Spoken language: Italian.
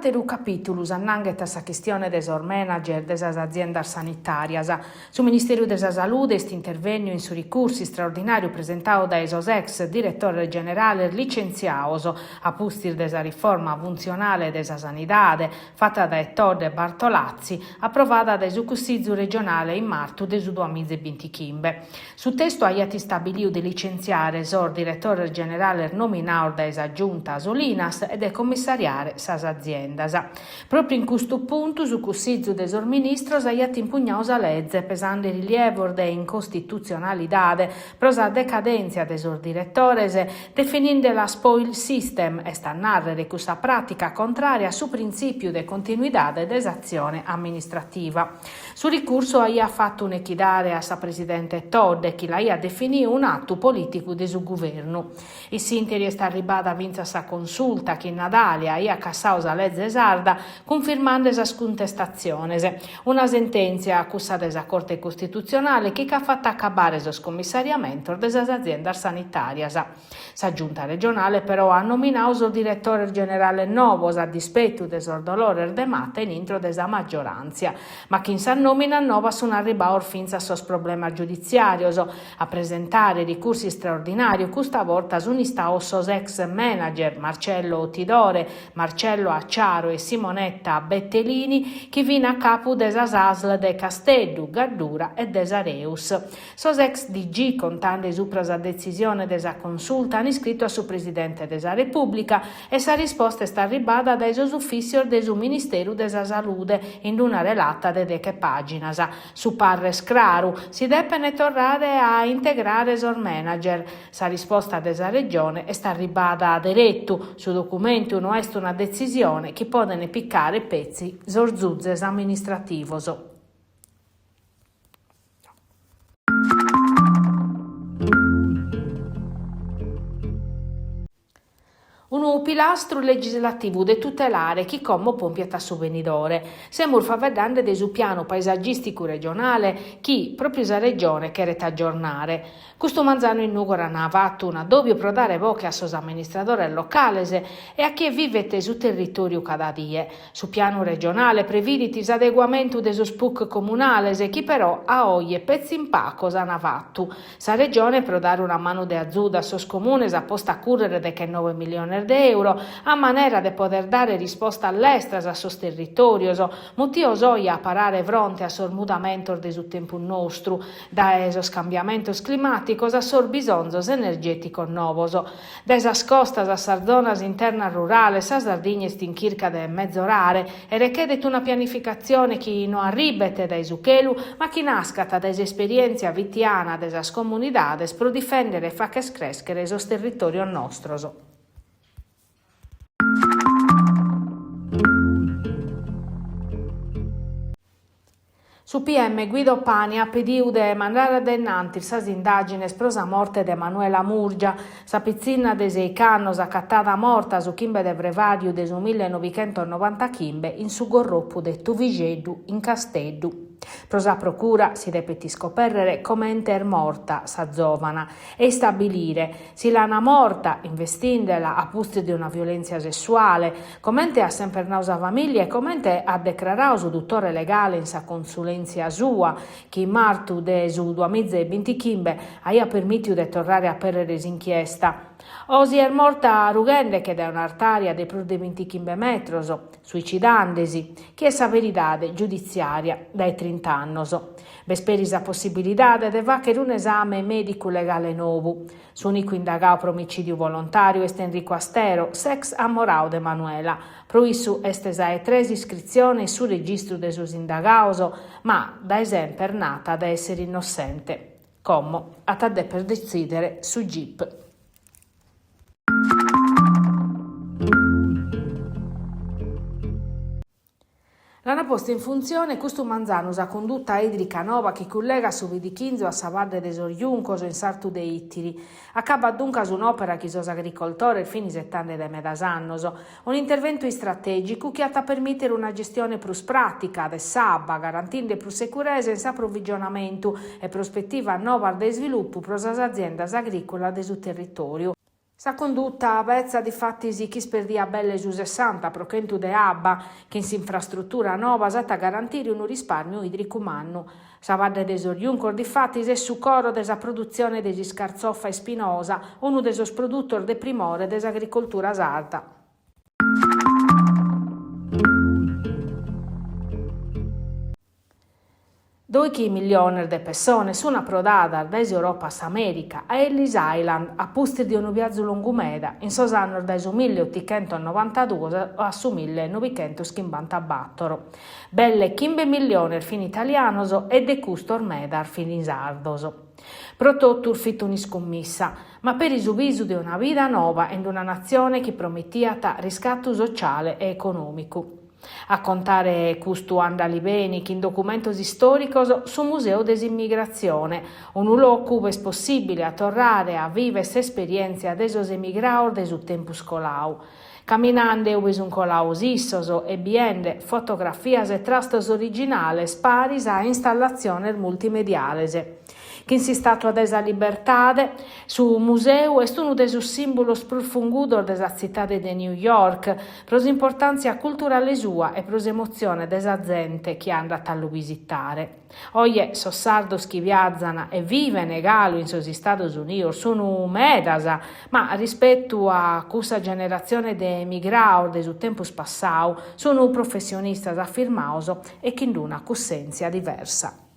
Materu capitulus annanghet sa questione des manager des aziendas sanitarias. Su Ministerio della Salute est intervennio in su ricursi straordinariu presentado da esos ex direttore generale licenziaos a pustir desa riforma funzionale desa sanidade fatta da Ettore Bartolazzi, approvata da su Consiglio regionale in marzo del 2025. Su testo aiati stabiliu di licenziare esor direttore generale nominato da esa giunta Solinas e de commissariare sas aziendas. Proprio in questo punto su Consiglio desor ministros aiat impugnaus a legge pesante rilievo de incostituzionalidade prosa decadenzia desor direttores definendo la spoil system e sta narrere questa pratica contraria su principio de continuidade desazione amministrativa. Su ricurso aia fatto un'equidare a sa presidente Todd che l'aia definì un atto politico de su governo. Il sinteri est arribata vinza sa consulta che in Nadale aia cassao sa legge sarda confermando esas contestazioni. Una sentenza accusata desa Corte Costituzionale che ha fatto accabare esos commissariamento desas aziendas sanitarias. Sa giunta regionale però ha nominato il direttore generale novos a dispetto desor dolore de mate in intro desa maggioranza, ma chi in sa nomina nova sono arribato finza sos problema giudiziarios a presentare ricursi straordinari questa volta sunistao sos ex manager Marcello Tidore, Marcello Acciaro e Simonetta Bettelini che vino a capo desas ASL de Casteddu, Gaddura e Desareus. Sos ex DG contando supra sa decisione desa consulta hanno iscritto a su Presidente desa Repubblica e sa risposta è arribata da esos ufficio de su Ministero desa Salute in una relata de deche paginas. Su parres claru si depene tornare a integrare esor manager. Sa risposta desa regione è arribata diretto. Su documento non è una decisione che possono piccare pezzi zorzuzes amministrativos. Un nuovo pilastro legislativo de tutelare chi come pompiata su venidore. Semur fa vedere de su piano paesaggistico regionale chi proprio sa regione chiede aggiornare. Questo manzano in Nugora ha fatto una doppio pro dare voce a sos amministratori locali e a chi vivete su territorio cada die. Su piano regionale previditi adeguamento de sos PUC comunales e chi però a oie pezzi in pacos ha fatto. Sa regione pro dare una mano de azuda a sos comunes apposta a currere de che 9 milioni di euro a manera de poter dare risposta all'estras a sos territorios, motivo soia a parare fronte a sos mudamentos de su tempo nostru, da esos cambiamentos climaticos a sos bisonzos energeticos novos. Da esas costas a sas zonas internas rurales, a Sardegna est in circa de mezz'orare e rechedet una pianificazione chi non arribete da Isuchelu, ma chi nascata da esperienza vitiana de esas comunidades pro difendere e faches crescere esos territorios nostros. Su PM Guido Pani ha pediu de mandare addennanti sas indagines pro sa morte de Manuela Murgia, sa pizzina de 6 annos accattata morta su chimbe de Brevario de su 1990 chimbe in su gorroppu de Tuvigeddu in Casteddu. Pro sa procura si depeti scoperrere come enter morta sa giovana e stabilire se l'ana morta investindela a posto di una violenza sessuale, commente ha sempre nausa famiglia e commente ha declarato su dottore legale in sa consulenza sua che in marzo de su 2025 aia permittiu de tornare a perere inchiesta. Osi è morta rughende che da un'artaria de più di 25 metros, suicidandesi, che è sa veridade giudiziaria dai 30 anni. Vesperi sa possibilità de vacere un esame medico legale nuovo. Su unico indagato pro omicidio volontario est Enrico Astero, sex amorao de Manuela. Pro issu est sa 3 iscrizioni su registro de sus indagaos, ma da esempio nata da essere innocente. Como a tadde per decidere su GIP. L'hanno posto in funzione questo manzano sa condotta idrica nova che collega su Vidichinzo a Savadde de Sorgiuncos in Sartu de Ittiri. Accaba dunque su un'opera che sos agricoltori fini 70 de medasannos. Un intervento strategico che ha permettere una gestione più pratica de sabba, garantendo più sicurezza in approvvigionamento e prospettiva nuova de sviluppo per le aziende agricole del suo territorio. Sa condotta a pezza di fatti si chi sperdia belle su 60 prochentu de abba che in infrastruttura nova sata garantire un risparmio idrico mannu. Sa vadde de soriuncor di fatti è su coro desa produzione desi scarzoffa e spinosa, uno desos produttor de primore desagricoltura sarda. Doichi milioni di persone sono approdate da Europa a America a Ellis Island a posti di un viaggio lungomeda in sosanno dal 1892 a su 1954. Belle 15 milioni al fine italiano e de custo ormeda al fine sardoso. Prodotto fitto una scommessa, ma per il viso di una vita nuova in una nazione che promettia riscatto sociale e economico. A contare custu andali beni che in documentos storici su Museo dell'Immigrazione, un luogo dove è possibile a tornare a vivere queste esperienze desos emigraor de su tempo scolau. Camminando uvis un colau issoso e biende fotografias e trastos originales paris a installazione multimediales. Che si statua desa libertade su museu est uno de sus simbolos profungudos desa cittade de New York, pros importanzia culturale sua e pros emozione desa gente che andat a lo visitare. Oie, sos sardos chi viazzano e viven e galu in sos Estados Unidos sono medasa, ma rispetto a questa generazione de emigrao de su tempus passau, sono professionistas affirmaus e che in una cussenzia diversa.